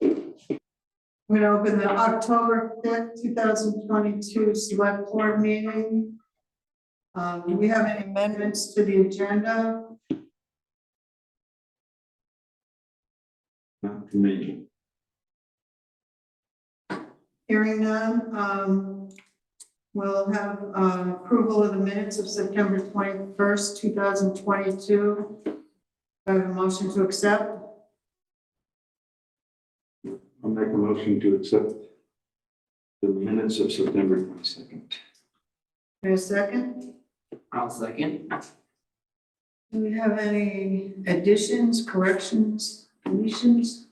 We're gonna open the October 5th, 2022 select board meeting. Do we have any amendments to the agenda? Not to me. Hearing none, we'll have approval of the minutes of September 21st, 2022. I have a motion to accept. I'll make a motion to accept the minutes of September 22nd. There's a second. I'll second. Do we have any additions, corrections, deletions?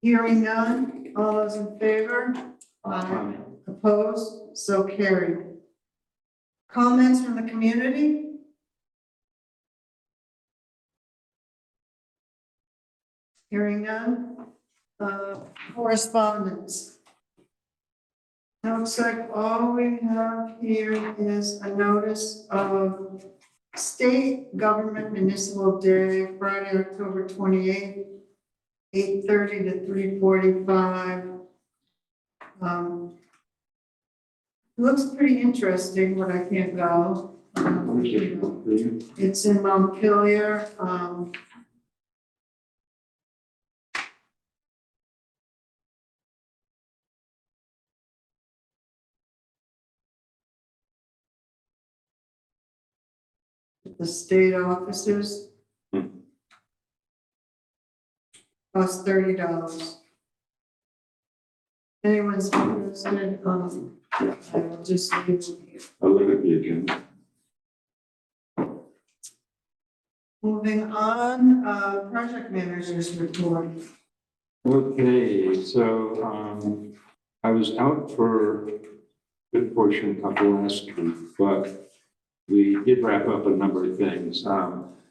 Hearing none, all those in favor? Aye. Opposed? So carried. Comments from the community? Hearing none. Correspondence. Looks like all we have here is a notice of State Government Municipal Day, Friday, October 28th, 8:30 to 3:45. Looks pretty interesting, but I can't go. It's in Montpelier. The state offices. Cost $30. Anyone's interested, I will just leave it here. I'll look at the agenda. Moving on, project managers report. Okay, so I was out for a good portion of last week, but we did wrap up a number of things.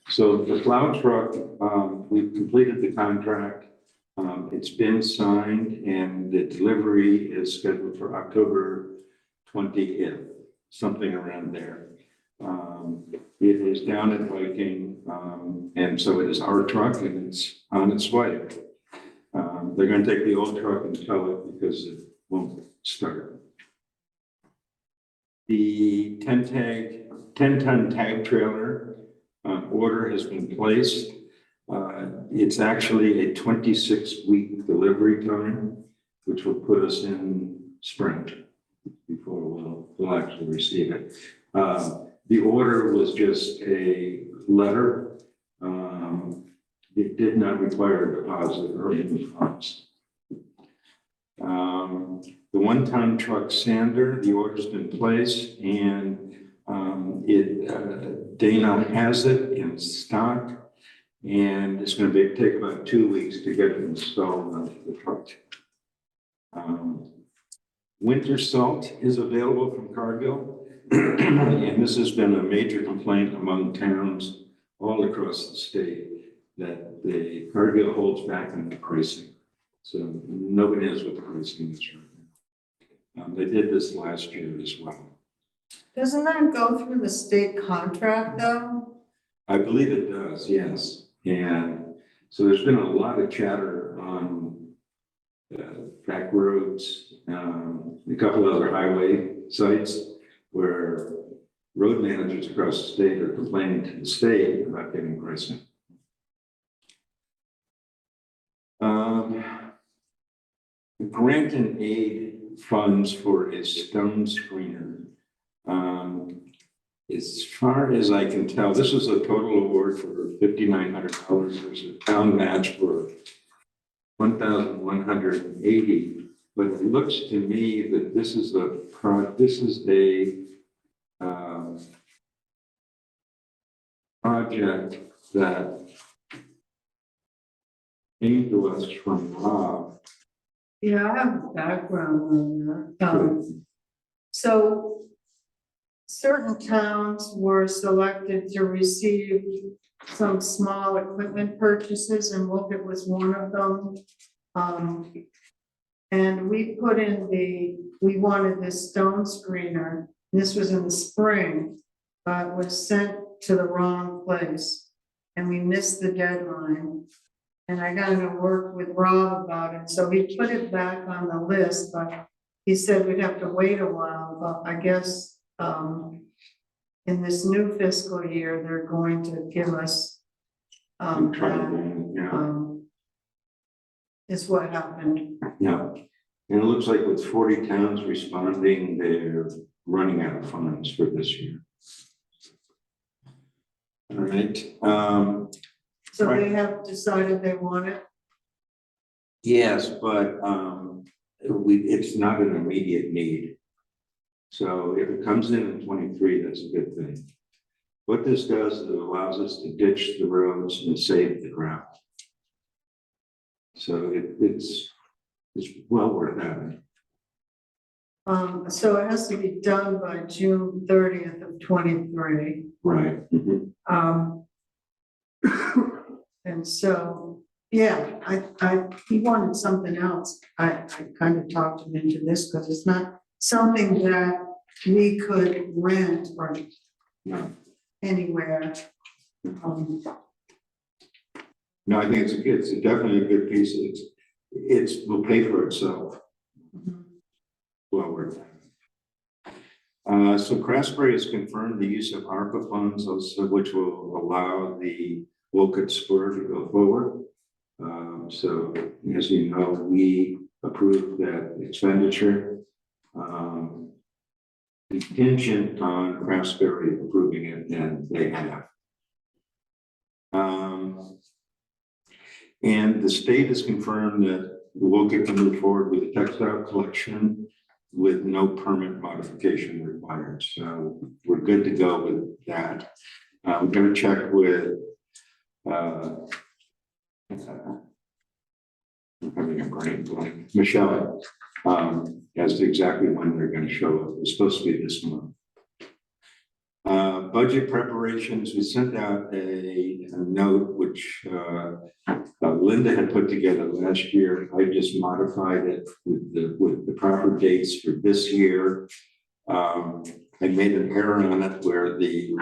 So the plow truck, we've completed the contract. It's been signed and the delivery is scheduled for October 20th, something around there. It is down at Viking, and so it is our truck and it's on its way. They're going to take the old truck and tow it because it won't start. The 10-ton tag trailer order has been placed. It's actually a 26-week delivery time, which will put us in spring before we'll actually receive it. The order was just a letter. It did not require a deposit or any funds. The 1-ton truck sander, the order's been placed, and Dana has it in stock, and it's going to take about 2 weeks to get it installed on the truck. Winter salt is available from Cargill, and this has been a major complaint among towns all across the state that the Cargill holds back on the pricing. So nobody knows what the pricing is right now. They did this last year as well. Doesn't that go through the state contract though? I believe it does, yes. And so there's been a lot of chatter on back roads, a couple other highway sites where road managers across the state are complaining to the state about getting pricing. Grant and aid funds for a stone screener. As far as I can tell, this is a total award for $5,900. There's a town match for $1,180. But it looks to me that this is a project that came to us from Rob. Yeah, I have a background on that. So certain towns were selected to receive some small equipment purchases, and Wolcott was one of them. And we put in we wanted this stone screener. This was in the spring, but was sent to the wrong place. and we missed the deadline. And I got to work with Rob about it, so he put it back on the list, but he said we'd have to wait a while, but I guess, in this new fiscal year, they're going to give us, Try that, again, yeah. is what happened. Yeah, and it looks like with 40 towns responding, they're running out of funds for this year. All right. So Right. they have decided they want it. Yes, but it's not an immediate need. So if it comes in 23, that's a good thing. What this does is it allows us to ditch the roads and save the ground. So it's well worth having. So it has to be done by June 30th of 23. Right. Mhm. And so, yeah, he wanted something else. I kind of talked him into this because it's not something that we could rent or No. anywhere. No, I think it's definitely a good piece. Will pay for itself. Well worth it. So Craftsbury has confirmed the use of ARPA funds, also which will allow the Wolcott spur to go forward. So as you know, we approved that expenditure. Contingent on Craftsbury approving it, and they have. And the state has confirmed that Wolcott can move forward with the textile collection with no permit modification required. So we're good to go with that. I'm going to check with I'm having a brain blank. Michelle, as to exactly when they're going to show up. It's supposed to be this month. Budget preparations, we sent out a note which Linda had put together last year. I just modified it with the proper dates for this year. I made an error on it where the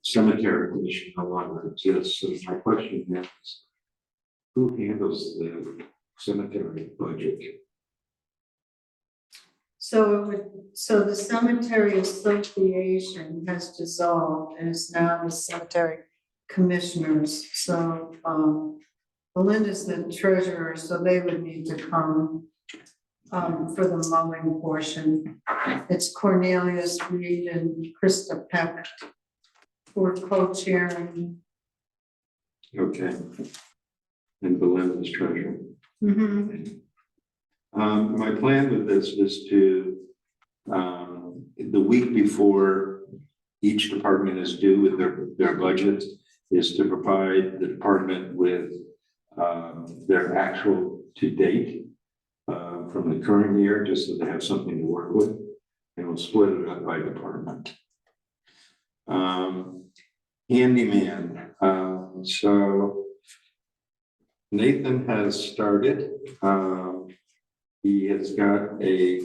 cemetery commission no longer exists. So my question is, who handles the cemetery budget? So the cemetery association has dissolved and is now the cemetery commissioners. So, Belinda's the treasurer, so they would need to come for the mowing portion. It's Cornelius Reed and Krista Peck who are co-chairing. Okay. And Belinda's treasurer. My plan with this is to, the week before each department is due with their budget, is to provide the department with their actual to date from the current year, just so they have something to work with, and we'll split it up by department. Handyman. So Nathan has started. He has got a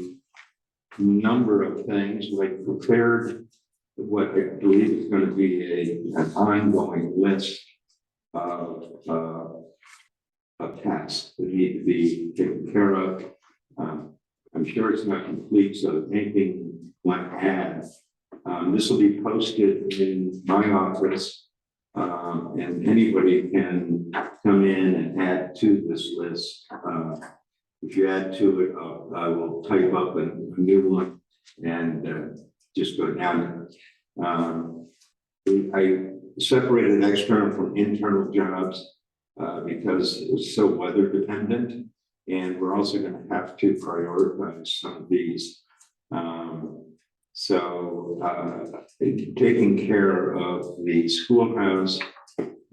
number of things, like prepared what I believe is going to be an ongoing list of tasks that need to be taken care of. I'm sure it's not complete, so anything like add. This will be posted in my office, and anybody can come in and add to this list. If you add to it, I will type up a new one and just go down it. I separated external from internal jobs because it's so weather dependent, and we're also going to have to prioritize some of these. Taking care of the schoolhouse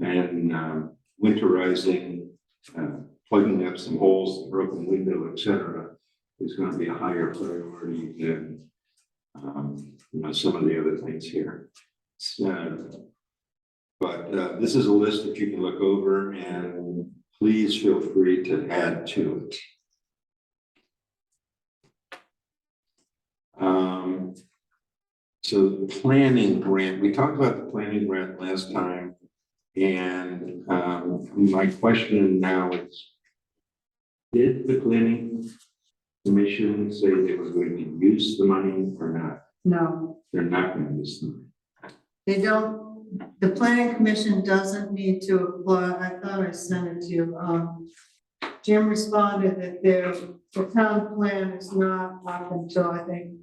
and winterizing, plugging up some holes, broken window, etc., is going to be a higher priority than some of the other things here. But this is a list that you can look over, and please feel free to add to it. So the planning grant, we talked about the planning grant last time. And my question now is, did the planning commission say they were going to use the money or not? No, They're not going to use them. they don't, the planning commission doesn't need to apply. I thought I sent it to you. Jim responded that the town plan is not up until, I think,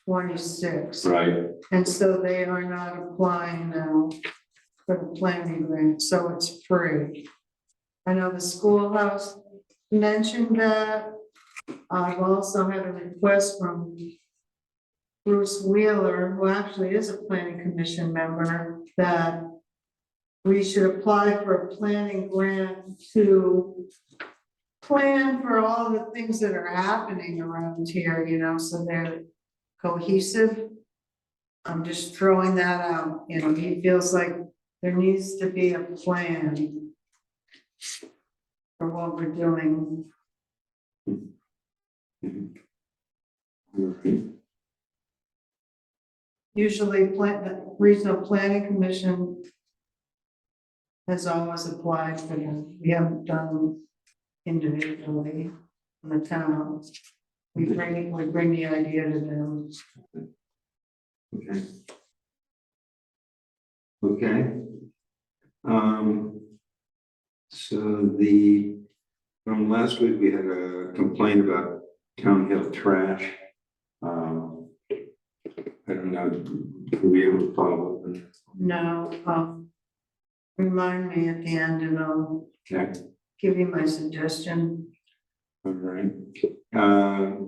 26. Right. And so they are not applying now for the planning grant, so it's free. I know the schoolhouse mentioned that. I've also had a request from Bruce Wheeler, who actually is a planning commission member, that we should apply for a planning grant to plan for all the things that are happening around here, you know, so they're cohesive. I'm just throwing that out, you know, he feels like there needs to be a plan for what we're doing. Usually, the regional planning commission has always applied for them. We haven't done them individually in the town. We bring the idea to them. Okay. Okay. So from last week, we had a complaint about Town Hill trash. I don't know, were we able to follow up on that? No, remind me at the end and I'll Okay. give you my suggestion. All right.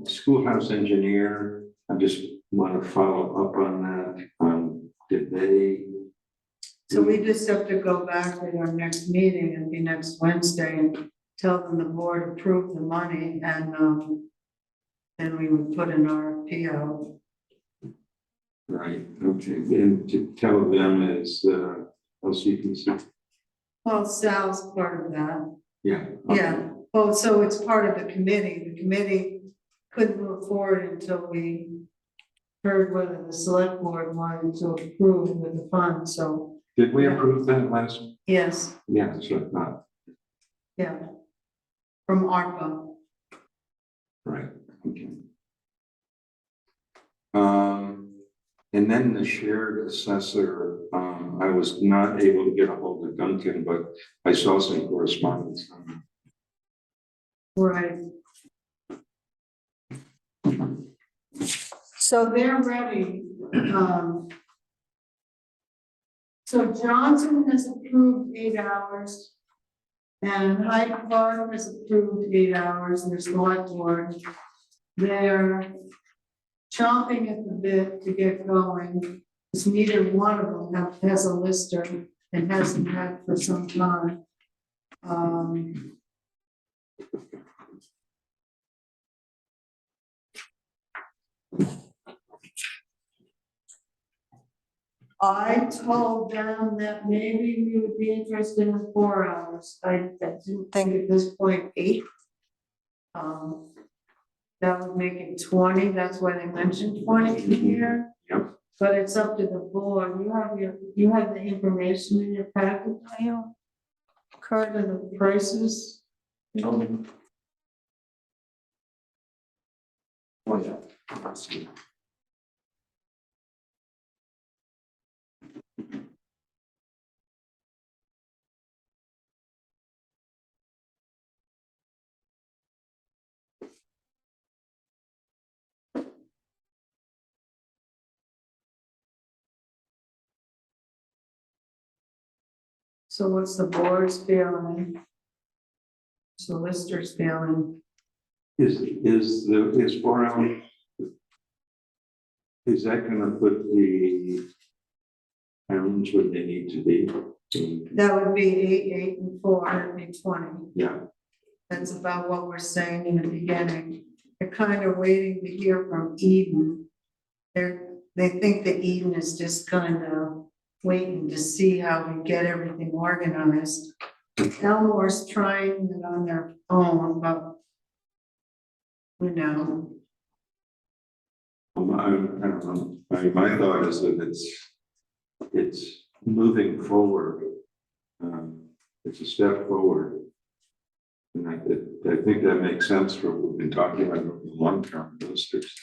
Schoolhouse engineer, I just want to follow up on that. Did they? So we just have to go back at our next meeting and be next Wednesday and tell them the board approved the money and then we would put an RFP out. Right, okay, and to tell them is LCPC? Well, Sal's part of that. Yeah. Okay. Yeah, well, so it's part of the committee. The committee couldn't move forward until we heard whether the select board wanted to approve with the fund, so. Did we approve that last? Yes, Yeah, so not. yeah. From ARPA. Right, okay. And then the shared assessor, I was not able to get a hold of Duncan, but I saw some correspondence. Right. So they're ready. So Johnson has approved 8 hours. And Hyde Park has approved 8 hours, and there's select board. They're chomping at the bit to get going, because neither one of them has a lister and hasn't had for some time. I told them that maybe we would be interested in 4 hours. I didn't think at this point 8. That would make it 20. That's why they mentioned 20 here. Yep. But it's up to the board. You have the information in your packet, Kurt, of the prices. Oh, yeah. So what's the board's feeling? Solicitor's feeling? Is 4 hours? Is that gonna put the towns where they need to be? That would be 8, 8, and 4, it'd be 20. Yeah, That's about what we're saying in the beginning. They're kind of waiting to hear from Eden. They think that Eden is just kind of waiting to see how we get everything organized. Elmore's trying it on their own, but you know. I don't know. My thought is that it's moving forward it's a step forward. And I think that makes sense for what we've been talking about over the long-term listers.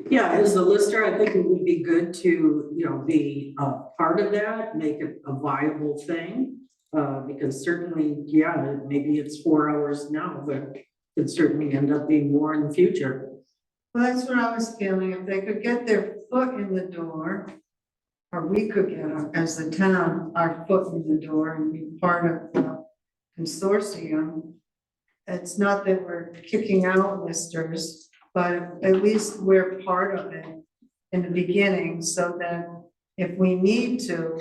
Yeah, as a lister, I think it would be good to, be a part of that, make it a viable thing. Because certainly, yeah, maybe it's 4 hours now, but it certainly end up being more in the future. Well, that's what I was feeling, if they could get their foot in the door, or we could get, as the town, our foot in the door and be part of the consortium. It's not that we're kicking out listers, but at least we're part of it in the beginning, so that if we need to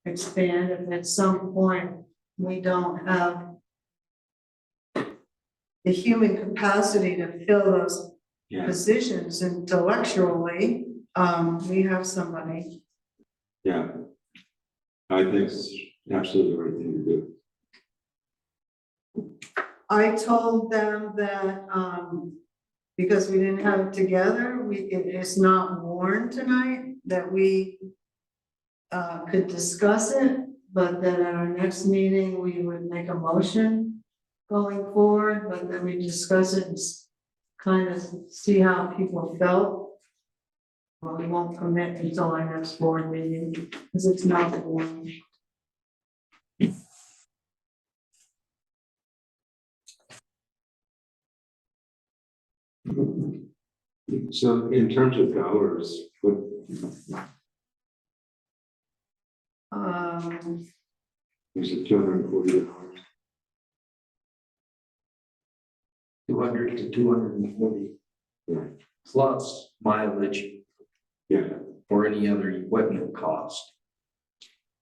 expand, if at some point we don't have the human capacity to fill those Yeah, positions intellectually, we have somebody. yeah. I think it's absolutely the right thing to do. I told them that, because we didn't have it together, it is not warned tonight, that we could discuss it, but that at our next meeting, we would make a motion going forward, but then we discuss it and kind of see how people felt. Well, we won't commit until our next board meeting, because it's not warned. So in terms of dollars, what, is it $240? 200 to 240 Yeah, plus mileage yeah, or any other equipment cost.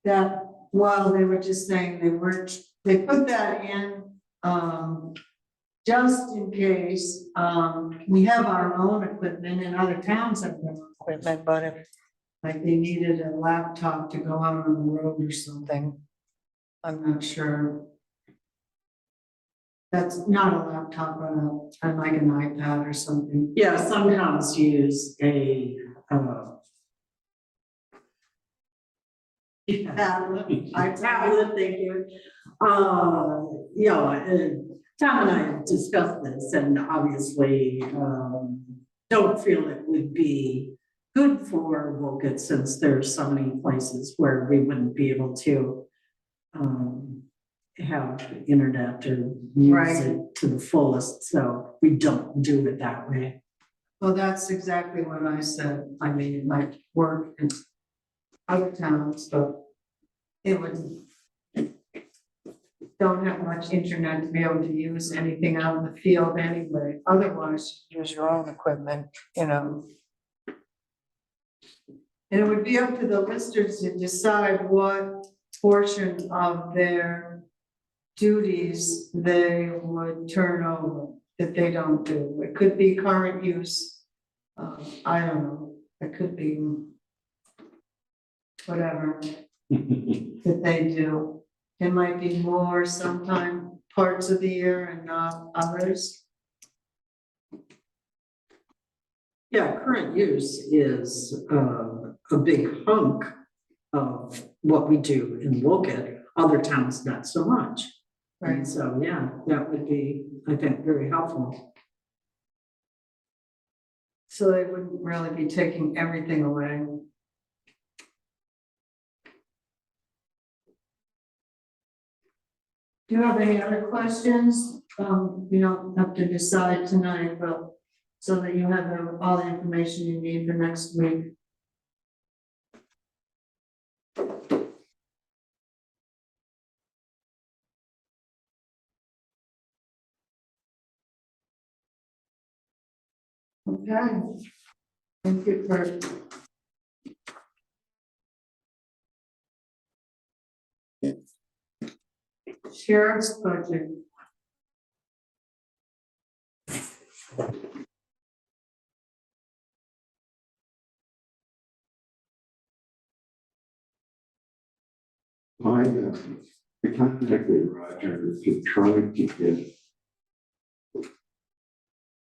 That, well, they were just saying they put that in, just in case, we have our own equipment and other towns have their own equipment, but if like they needed a laptop to go out on the road or something, I'm not sure. That's not a laptop, but like an iPad or something. Yeah, some towns use a, tablet, thank you. Tom and I have discussed this, and obviously, don't feel it would be good for Wolcott, since there's so many places where we wouldn't be able to have internet or use Right. it to the fullest, so we don't do it that way. Well, that's exactly what I said. I mean, it might work in other towns, but it would don't have much internet to be able to use anything out in the field anyway. Otherwise, use your own equipment, And it would be up to the listers to decide what portion of their duties they would turn over that they don't do. It could be current use. I don't know. It could be whatever that they do. It might be more sometime parts of the year and not others. Yeah, current use is a big hunk of what we do in Wolcott, other towns not so much. And so, yeah, that would be, I think, very helpful. So they wouldn't really be taking everything away. Do you have any other questions? You don't have to decide tonight, but so that you have all the information you need for next week. Okay. Thank you for. Sheriff's budget. I contacted Roger to try to get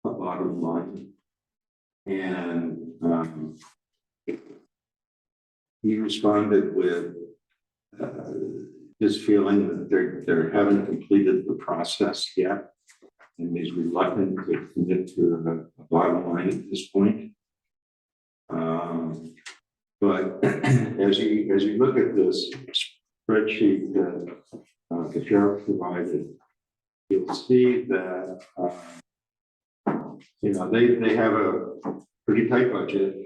a bottom line. And he responded with his feeling that they haven't completed the process yet. And he's reluctant to commit to a bottom line at this point. But as you look at this spreadsheet that the sheriff provided, you'll see that they have a pretty tight budget.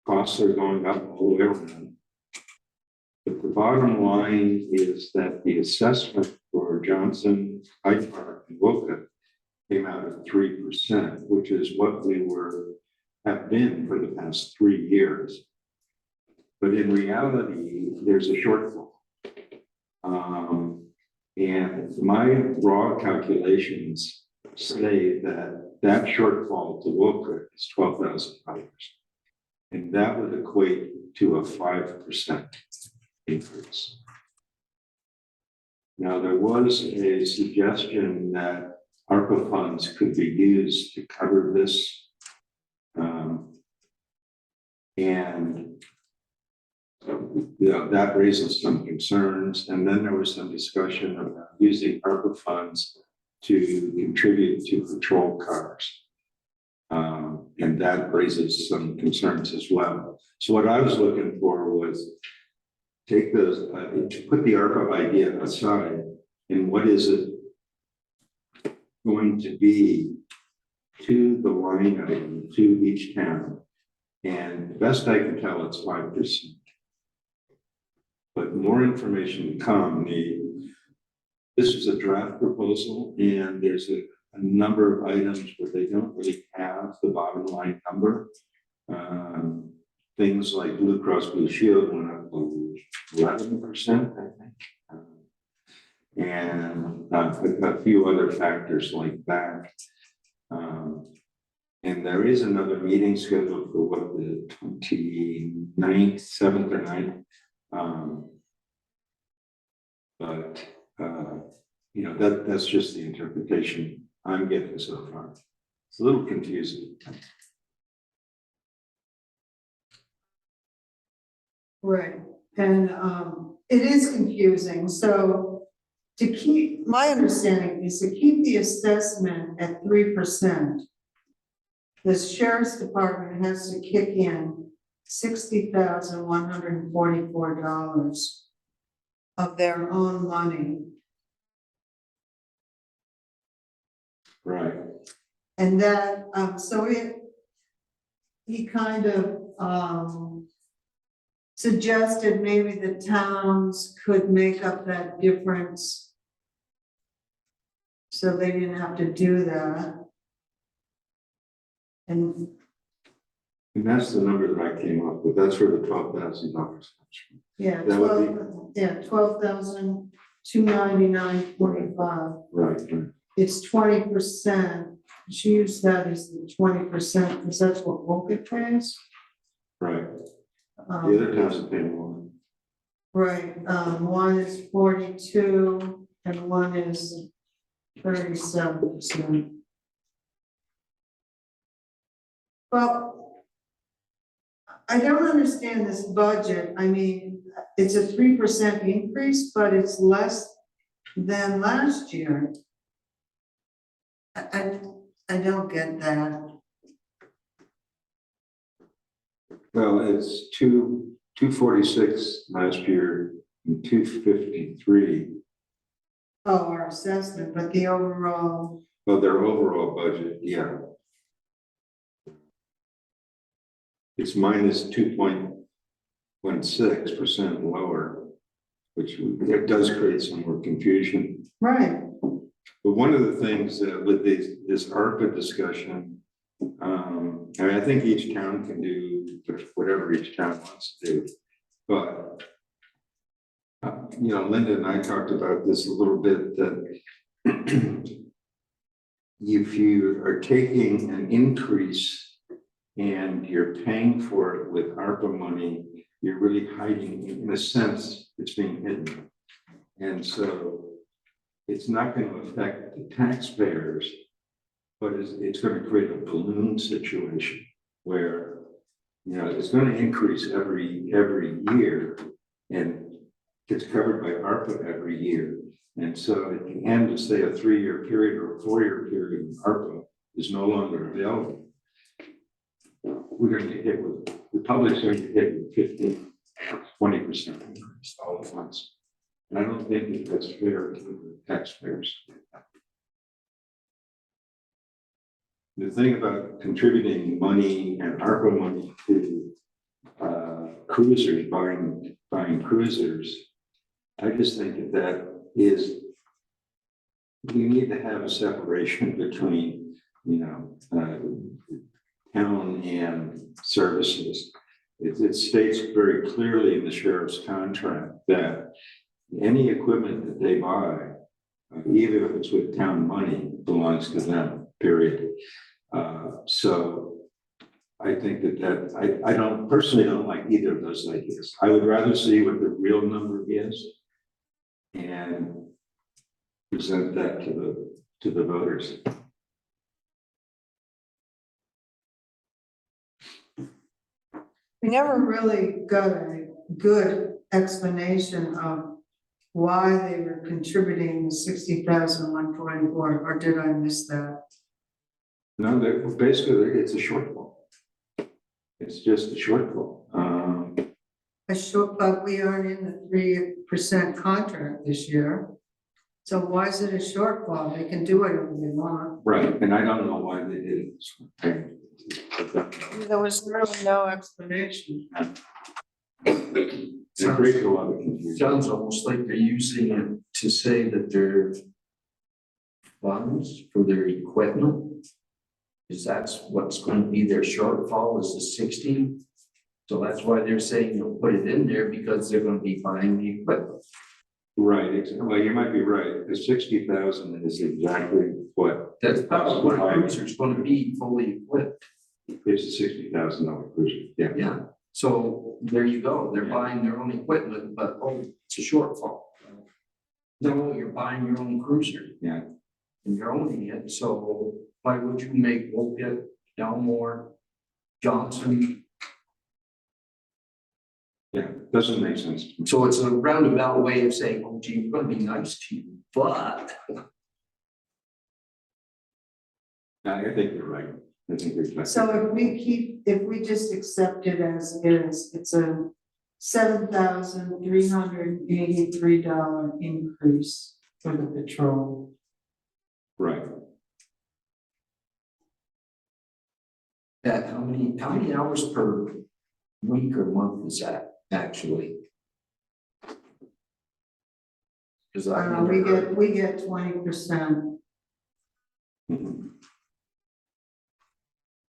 Costs are going up all the way around. But the bottom line is that the assessment for Johnson, Hyde Park, and Wolcott came out at 3%, which is what we have been for the past 3 years. But in reality, there's a shortfall. And my raw calculations say that shortfall to Wolcott is $12,000. And that would equate to a 5% increase. Now, there was a suggestion that ARPA funds could be used to cover this. And that raises some concerns. And then there was some discussion about using ARPA funds to contribute to patrol cars. And that raises some concerns as well. So what I was looking for was take those, to put the ARPA idea aside, and what is it going to be to the line item, to each town? And best I can tell, it's 5%. But more information to come. This is a draft proposal, and there's a number of items where they don't really have the bottom line number. Things like Blue Cross Blue Shield went up 11%, I think. And a few other factors like that. And there is another meeting scheduled for the 29th, 7th or 9th. But that's just the interpretation I'm getting so far. It's a little confusing. Right, and it is confusing, so my understanding is to keep the assessment at 3%. The sheriff's department has to kick in $60,144 of their own money. Right. And that, he kind of suggested maybe the towns could make up that difference. So they didn't have to do that. And that's the number that I came up with. That's where the $12,000 comes from. yeah, That would be 12,299.45. right. It's 20%. She used that as the 20%, because that's what Wolcott pays. Right. The other towns are paying more. Right, one is 42 and one is 37%. Well, I don't understand this budget. I mean, it's a 3% increase, but it's less than last year. I don't get that. Well, it's 246 last year and 253. Oh, our assessment, but the overall, Well, their overall budget, yeah. It's minus 2.16% lower, which it does create some more confusion. right, But one of the things with this ARPA discussion, I think each town can do whatever each town wants to do. But, Linda and I talked about this a little bit, that if you are taking an increase and you're paying for it with ARPA money, you're really hiding, in a sense, it's being hidden. And so it's not going to affect the taxpayers, but it's going to create a balloon situation where, it's going to increase every year. And gets covered by ARPA every year. And so at the end of, say, a 3-year period or a 4-year period, when ARPA is no longer available, we're going to get hit with, the public's going to get hit with 15, 20% increase all at once. And I don't think that that's fair to the taxpayers. The thing about contributing money and ARPA money to cruisers, buying cruisers, I just think that that is, we need to have a separation between, town and services. It states very clearly in the sheriff's contract that any equipment that they buy, even if it's with town money, belongs to them, period. So I think that I don't personally don't like either of those ideas. I would rather see what the real number is and present that to the voters. We never really got a good explanation of why they were contributing the 60,124, or did I miss that? No, basically it's a shortfall. It's just a shortfall. But we aren't in the 3% contract this year. So why is it a shortfall? They can do whatever they want. Right, and I don't know why they did it. There was really no explanation. It creates a lot of confusion. Sounds almost like they're using it to say that their funds for their equipment, is that's what's going to be their shortfall is the 60. So that's why they're saying you'll put it in there because they're going to be buying the equipment. Right, well, you might be right. The 60,000 is exactly what. That's probably what a cruiser's going to be fully equipped. It's a $60,000 cruiser. Yeah. Yeah. So there you go. They're buying their own equipment, but oh, it's a shortfall. No, you're buying your own cruiser. Yeah. And you're owning it. So why would you make Wolcott, Elmore, Johnson? Yeah, doesn't make sense. So it's a roundabout way of saying, oh, gee, we're going to be nice to you, but. I think you're right. I think you're exactly. So if we just accept it as is, it's a $7,383 increase for the patrol. Right. That how many hours per week or month is that actually? Because We get 20%.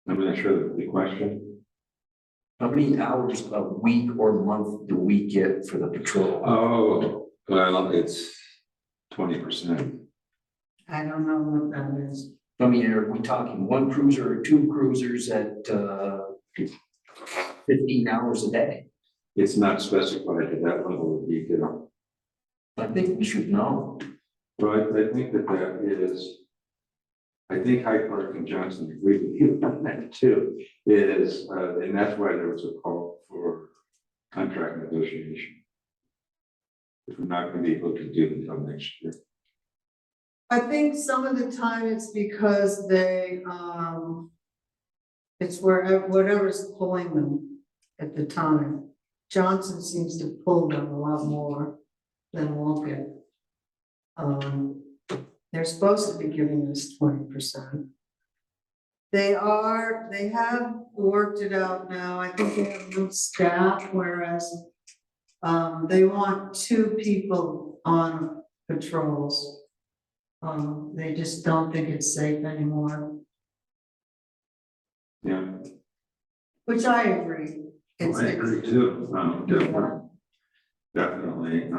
I'm not sure the question. how many hours a week or month do we get for the patrol? Oh, well, it's 20%. I don't know what that is. I mean, are we talking one cruiser or two cruisers at 15 hours a day? It's not specified to that level of detail. I think we should know. But I think that is, I think Hyde Park and Johnson agree with you on that too, is, and that's why there was a call for contract negotiation. If we're not going to be able to do it until next year. I think some of the time it's because they, it's whatever's pulling them at the time. Johnson seems to pull them a lot more than Wolcott. They're supposed to be giving us 20%. They have worked it out now. I think they have new staff, whereas they want 2 people on patrols. They just don't think it's safe anymore, Yeah. which I agree. I agree too. Definitely.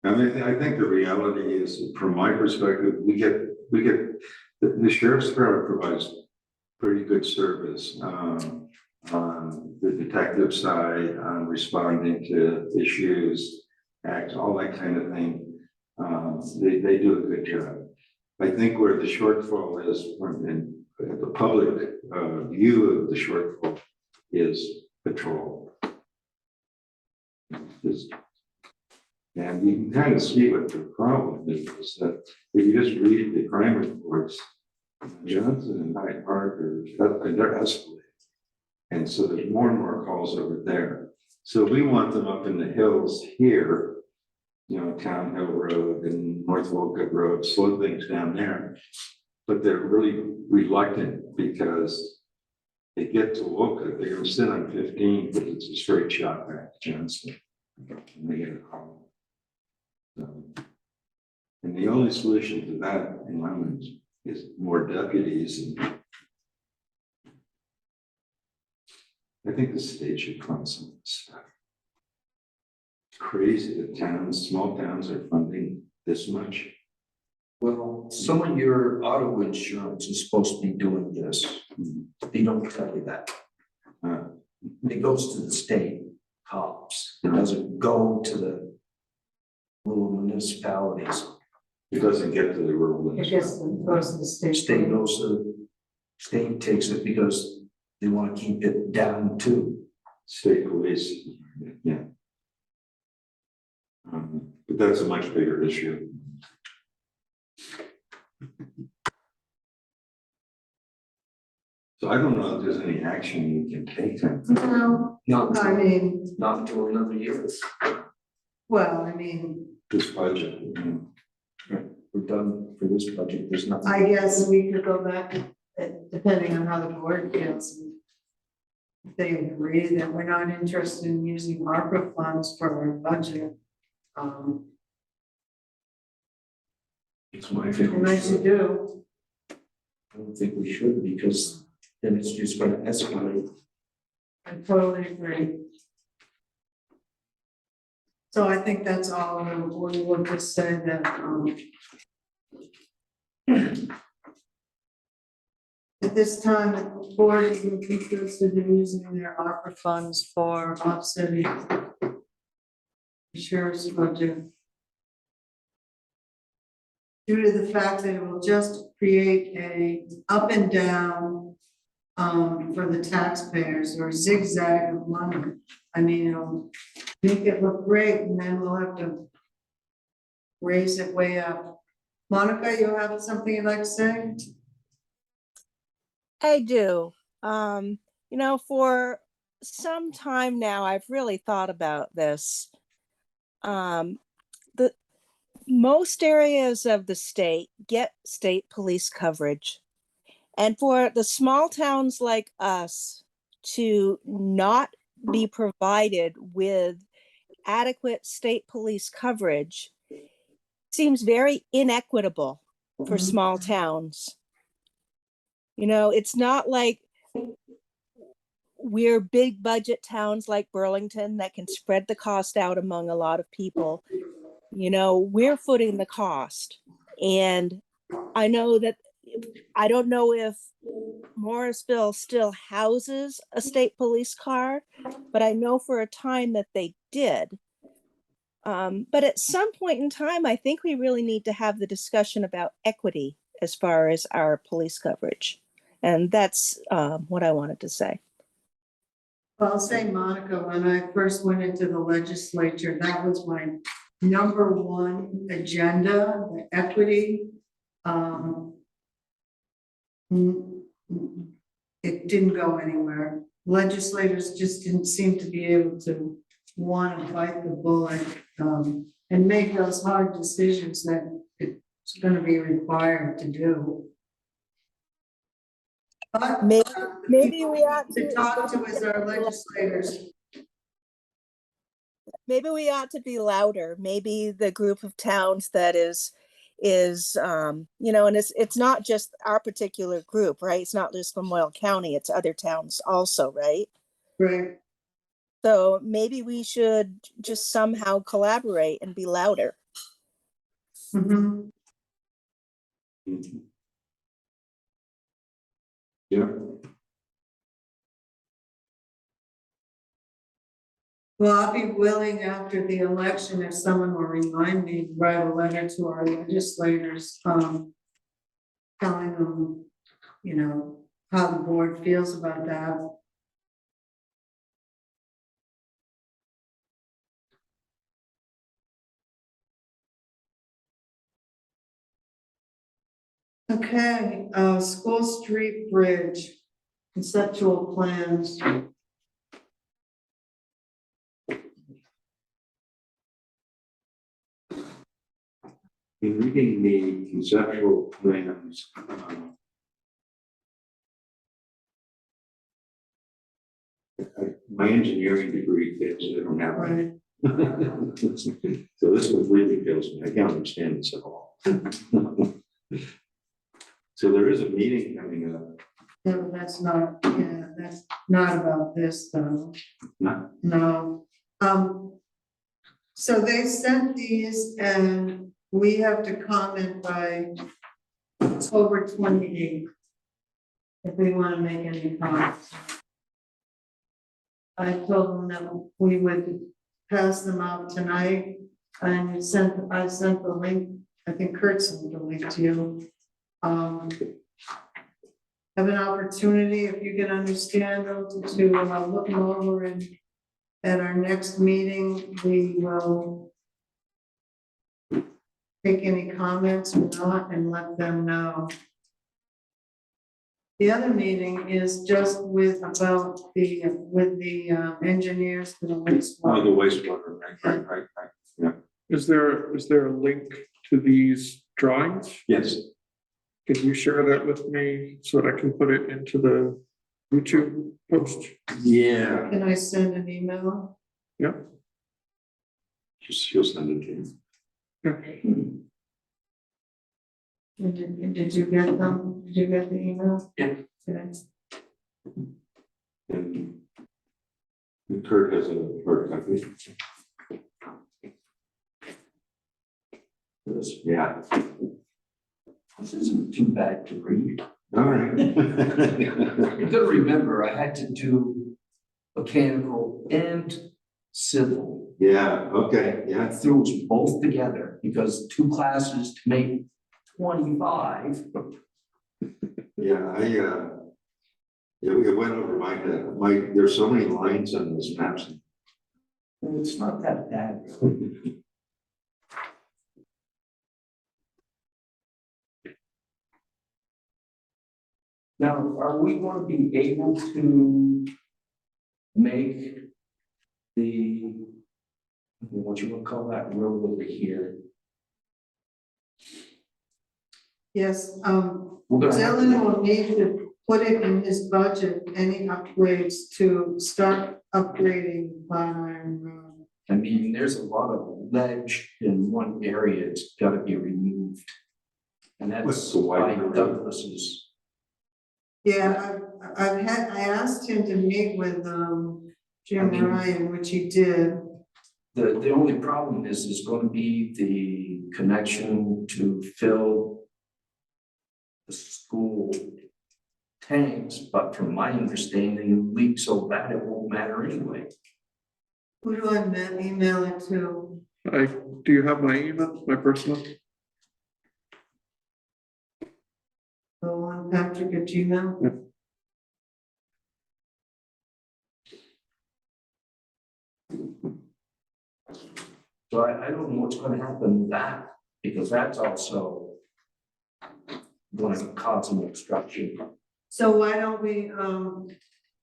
I mean, I think the reality is, from my perspective, we get the sheriff's department provides pretty good service on the detective side, on responding to issues, acts, all that kind of thing. They do a good job. I think where the shortfall is, in the public view of the shortfall, is patrol. And you can kind of see what the problem is that if you just read the crime reports, Johnson and Hyde Park they're escalating. And so there's more and more calls over there. So we want them up in the hills here, Town Hill Road and North Wolcott Road, slow things down there. But they're really reluctant because they get to Wolcott, they're gonna sit on 15 because it's a straight shot back to Johnson. And they get a call. So, and the only solution to that, in my mind, is more deputies. And I think the state should fund some of this stuff. It's crazy that small towns are funding this much. Well, some of your auto insurance is supposed to be doing this. They don't tell you that. It goes to the state cops. It doesn't go to the rural municipalities. It doesn't get to the rural. I guess it goes to the state. State takes it because they want to keep it down too. State police, yeah. But that's a much bigger issue. So I don't know if there's any action you can take. No, Not I until, mean, not until another year. well, I mean, This budget. We're done for this budget. There's nothing. I guess we could go back, depending on how the board feels. If they agree that we're not interested in using ARPA funds for our budget. It's my And feeling. I should do. I don't think we should because then it's just going to escalate. I totally agree. So I think that's all we will just say that, at this time, the board is interested in using their ARPA funds for offsetting the sheriff's budget. Due to the fact that it will just create a up and down for the taxpayers, or a zigzag of money. I mean, it'll make it look great and then we'll have to raise it way up. Monica, you have something you'd like to say? I do. For some time now, I've really thought about this. The most areas of the state get state police coverage. And for the small towns like us to not be provided with adequate state police coverage seems very inequitable for small towns. It's not like we're big budget towns like Burlington that can spread the cost out among a lot of people. We're footing the cost. And I know that, I don't know if Morrisville still houses a state police car, but I know for a time that they did. But at some point in time, I think we really need to have the discussion about equity as far as our police coverage. And that's what I wanted to say. Well, I'll say, Monica, when I first went into the legislature, that was my number one agenda, the equity. It didn't go anywhere. Legislators just didn't seem to be able to want to bite the bullet and make those hard decisions that it's going to be required to do. But Maybe we ought to talk to as our legislators. Maybe we ought to be louder. Maybe the group of towns that is and it's not just our particular group, right? It's not just Lamoille County, it's other towns also, right? Right. So maybe we should just somehow collaborate and be louder. Mm-hmm. Yeah. Well, I'll be willing after the election, if someone will remind me, to write a letter to our legislators, telling them, how the board feels about that. Okay, School Street Bridge, conceptual plans. In reading the conceptual plans, my engineering degree fails, I don't have one. Right, So this completely fails me. I can't understand this at all. So there is a meeting coming up. no, that's not, yeah, that's not about this though. No. No, so they sent these and we have to comment by October 28th. If we want to make any comments. I told them that we would pass them out tonight and I sent the link, I think Kurt sent the link to you. Have an opportunity, if you can understand them, to look them over, and at our next meeting, we will take any comments or not and let them know. The other meeting is just with the engineers for the Oh, wastewater. the wastewater, right. Yeah. Is there a link to these drawings? Yes. Can you share that with me so that I can put it into the YouTube post? Yeah. Can I send an email? Yeah. She'll send it to you. Yeah. Did you get them? Did you get the email? Yeah. Okay. And Kurt has a hard copy. Yeah. This isn't too bad to read. All right. You gotta remember, I had to do mechanical and civil. Yeah, okay, I yeah. threw us both together because 2 classes to make 25. Yeah, yeah, we went over my head. There's so many lines on this map. It's not that bad. Now, are we going to be able to make the, what you would call that road over here? Yes, We're gonna have to- Dylan will need to put it in his budget, any upgrades to start upgrading Bon Iron Road. I mean, there's a lot of ledge in one area, it's gotta be removed. And What's that's the why white road? Douglas's. Yeah, I asked him to meet with, Jim I mean- Ryan, which he did. The only problem is gonna be the connection to fill the school tanks, but from my understanding, leak so bad it won't matter anyway. Who do I email it to? Do you have my email, my personal? The one Patrick at Gmail? Yeah. So I don't know what's gonna happen with that, because that's also going to cause some obstruction. So why don't we,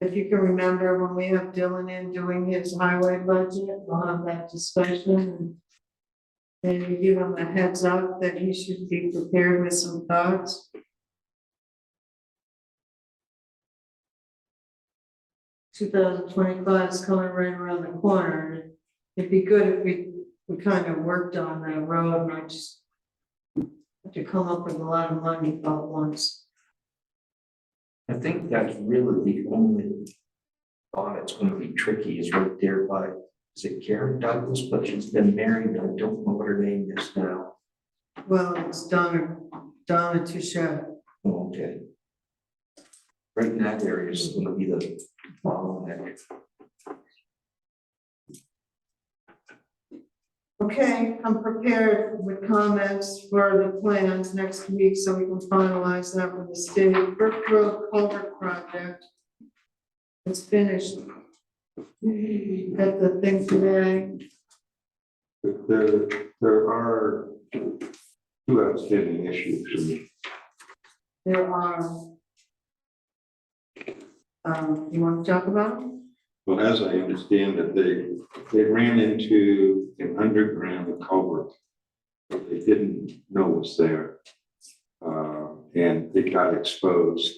if you can remember, when we have Dylan in doing his highway budget, we'll have that discussion. And you give him a heads up that he should be prepared with some thoughts. Two 2025 is coming right around the corner. It'd be good if we kind of worked on that road, not just have to come up with a lot of money all at once. I think that's really the only thought it's gonna be tricky is right there by, is it Karen Douglas, but she's been married, I don't know what her name is now. Well, it's Donna Touchette. Oh, okay. Right in that area is gonna be the bottleneck. Okay, I'm prepared with comments for the plans next week, so we can finalize that with the state. Brook Road Culvert Project. It's finished. Got the thing today. There are 2 outstanding issues. there are. You want to talk about them? Well, as I understand it, they ran into an underground culvert that they didn't know was there. And it got exposed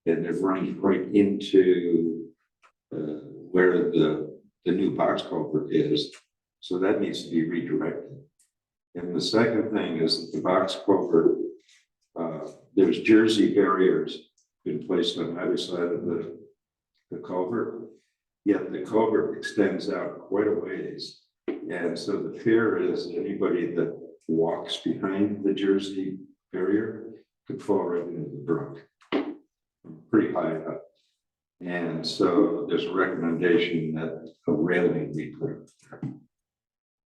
and it runs right into where the new box culvert is. So that needs to be redirected. And the second thing is that the box culvert, there's jersey barriers been placed on either side of the culvert, yet the culvert extends out quite a ways. And so the fear is anybody that walks behind the jersey barrier could fall right into the brook, pretty high up. And so there's a recommendation that a railing be put up there.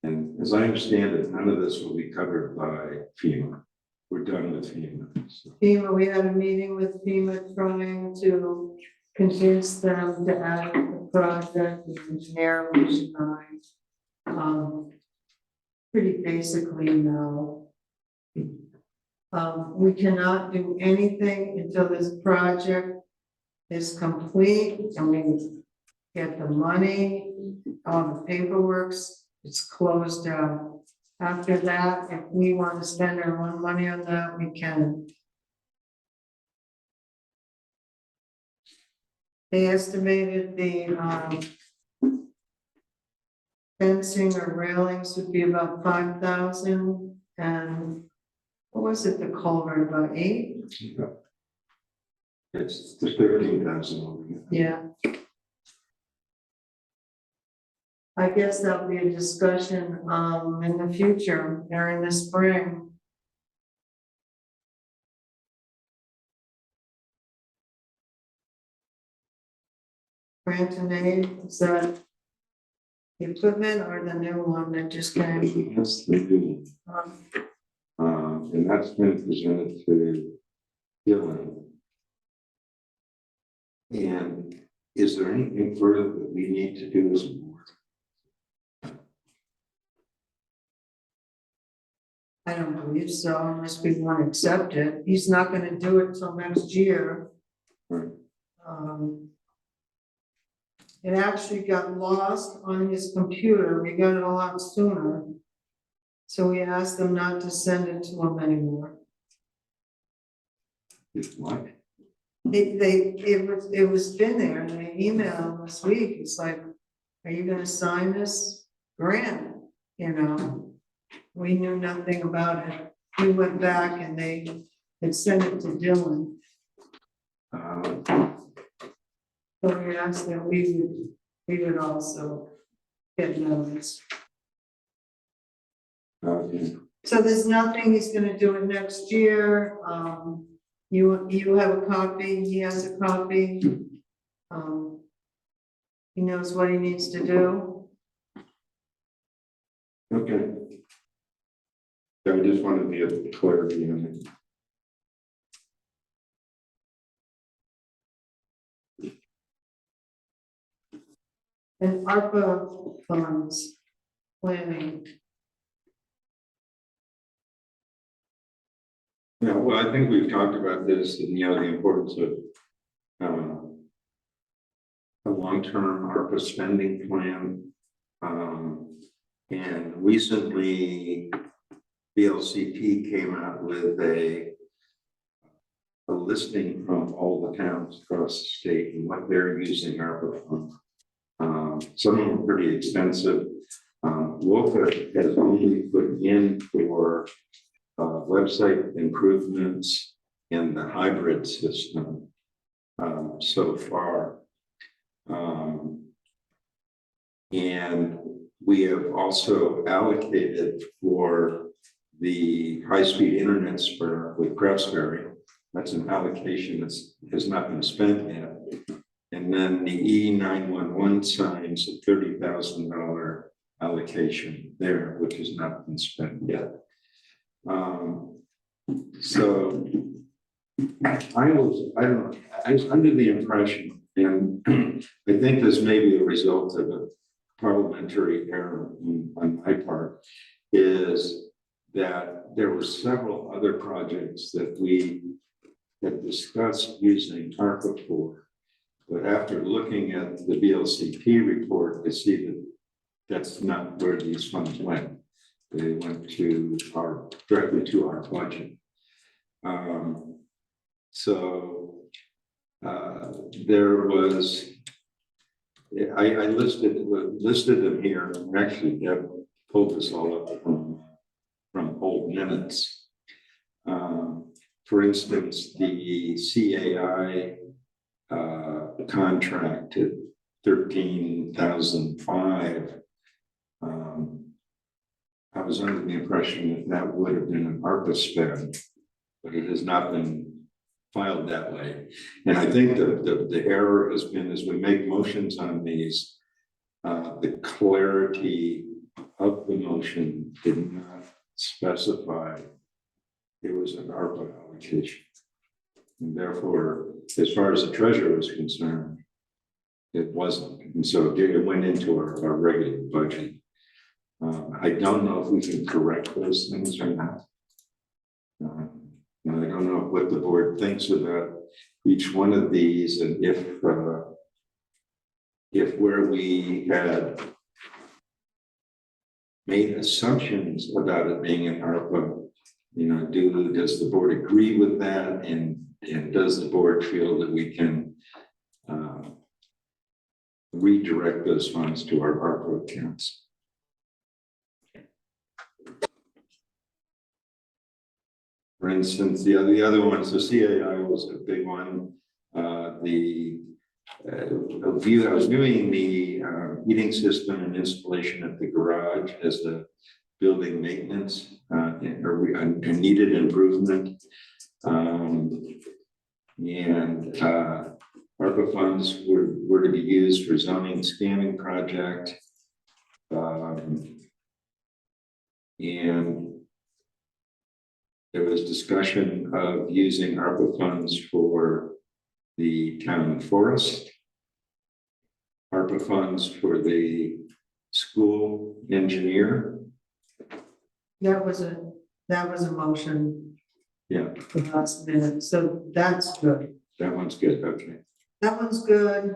And as I understand it, none of this will be covered by FEMA. We're done with FEMA. So. FEMA, we had a meeting with FEMA trying to convince them to add the project, the engineer was denied. Pretty basically, no. We cannot do anything until this project is complete and we get the money, all the paperwork's, it's closed out. After that, if we want to spend our own money on that, we can. They estimated the fencing or railings would be about 5,000, and what was it, the culvert, about 8? Yeah. It's the 13,000. Yeah. I guess that'll be a discussion in the future, during the spring. Grant and aid, is that the equipment or the new one that just came? Yes, they do. And that's been presented to Dylan. And is there anything further that we need to do as a board? I don't believe so, unless we want to accept it. He's not gonna do it till next year. Right. It actually got lost on his computer. We got it a lot sooner. So we asked them not to send it to him anymore. It's what? It was been there and they emailed this week. It's like, are you gonna sign this grant? You know? We knew nothing about it. We went back and they had sent it to Dylan. So we asked that we would also get notice. Okay. So there's nothing, he's gonna do it next year. You have a copy, he has a copy. He knows what he needs to do. Okay. So I just wanted to get clarity on it. And ARPA funds planning. Yeah, well, I think we've talked about this and, you know, the importance of a long-term ARPA spending plan. And recently, BLCP came out with a listing from all the towns across the state and what they're using ARPA funds. Some of them are pretty expensive. Wolcott has only put in for website improvements in the hybrid system so far. And we have also allocated for the high-speed internet spur with Craftsberry. That's an allocation that has not been spent yet. And then the E911 signs a $30,000 allocation there, which has not been spent yet. So I was under the impression, and I think this may be a result of a parliamentary error on my part, is that there were several other projects that we had discussed using ARPA for. But after looking at the VLCT report, I see that that's not where these funds went. They went to directly to our budget. So there was, I listed them here. Actually, Deb pulled this all up from old minutes. For instance, the CAI contract at 13,005. I was under the impression that that would have been an ARPA spend, but it has not been filed that way. And I think the error has been as we make motions on these, the clarity of the motion did not specify it was an ARPA allocation. And therefore, as far as the treasurer was concerned, it wasn't. And so it went into our regular budget. I don't know if we can correct those things or not. And I don't know what the board thinks about each one of these, and if where we had made assumptions about it being an ARPA, does the board agree with that, and does the board feel that we can redirect those funds to our ARPA accounts? For instance, the other ones, the CAI was a big one. I was viewing the heating system and installation at the garage as the building maintenance a needed improvement. ARPA funds were to be used for zoning scanning project. And there was discussion of using ARPA funds for the town forest, ARPA funds for the school engineer. That was a motion. Yeah, The last minute, so that's good. that one's good. Okay. That one's good.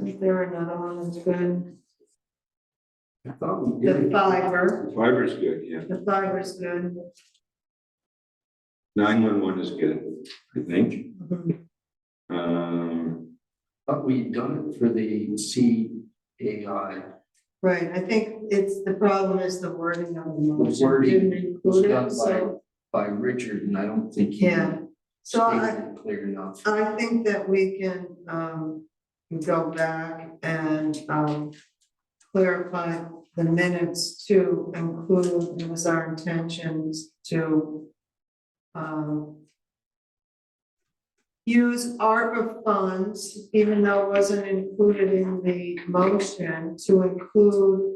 Is there another one that's good? I thought we The did. fiber, The fiber's good. Yeah. the fiber's good. 911 is good, I think. Mhm. Thought we'd done it for the CAI. Right, I think the problem is the wording of the The motion wording didn't was include done it, so, by Richard, and I don't think he yeah. So stated it clear enough. I think that we can go back and clarify the minutes to include, it was our intentions to use ARPA funds, even though it wasn't included in the motion, to include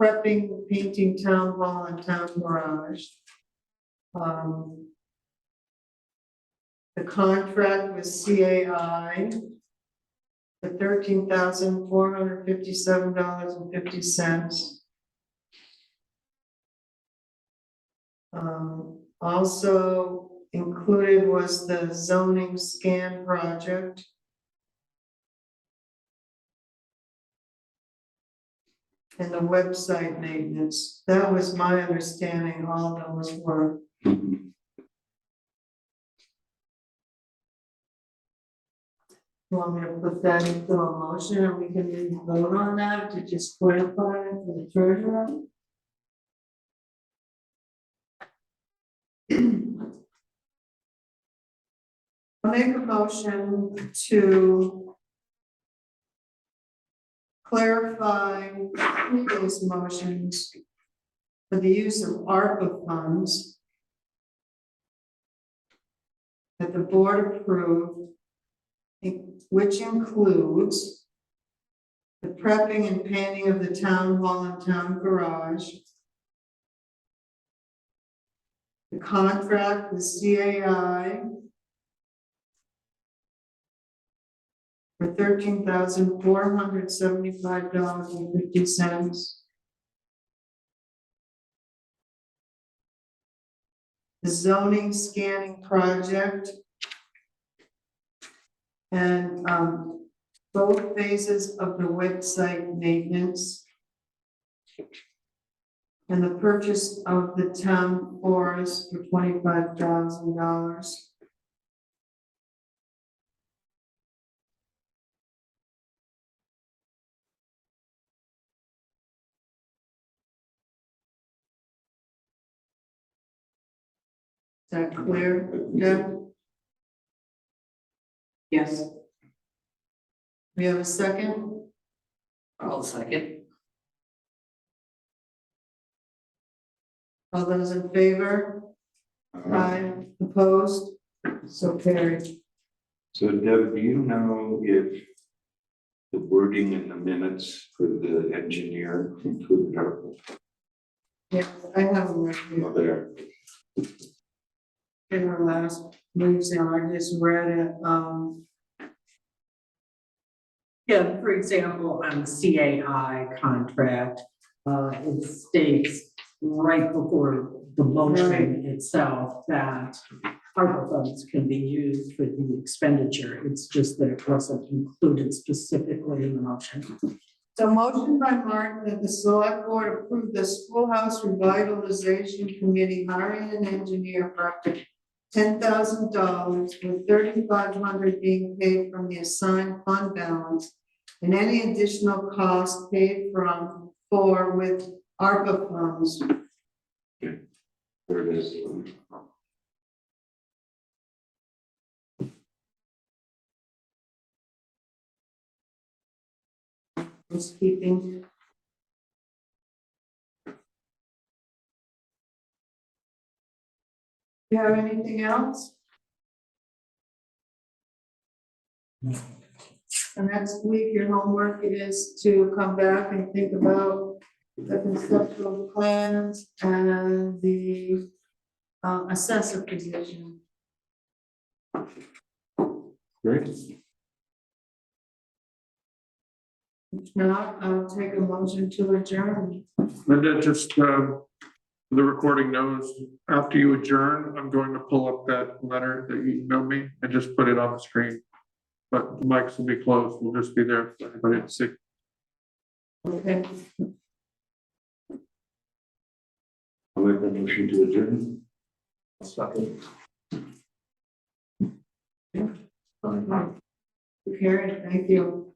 prepping, painting town hall and town garage. The contract with CAI, for $13,457.50. Also included was the zoning scan project. And the website maintenance. That was my understanding, all those were. You want me to put that into a motion and we can vote on that to just clarify it for the treasurer? I'll make a motion to clarify previous motions for the use of ARPA funds that the board approved, which includes the prepping and painting of the town hall and town garage, the contract with CAI for $13,475.50. The zoning scanning project. And both phases of the website maintenance. And the purchase of the town forest for $25,000. Is that clear, Deb? Yes. We have a second? I'll second. All those in favor? Aye. Opposed? So carried. So Deb, do you know if the wording in the minutes for the engineer included our Yeah, I have them right here. there? In our last meeting, I just read it, Yeah, for example, on the CAI contract, it states right before the motion itself that ARPA funds can be used for the expenditure. It's just that it wasn't included specifically in the motion. so motion by Martin that the select board approve the schoolhouse revitalization committee hiring an engineer for up to $10,000, with $3,500 being paid from the assigned fund balance, and any additional cost paid for with ARPA funds. There it is. Housekeeping. Do you have anything else? And next week, your homework is to come back and think about the conceptual plans and the assessor position. Great. If not, I'll take a motion to adjourn. Linda, just, the recording knows, after you adjourn, I'm going to pull up that letter that you emailed me and just put it on the screen. But the mics will be closed, we'll just be there for everybody to see. Okay. I'll make a motion to adjourn. Second. Carrie, thank you.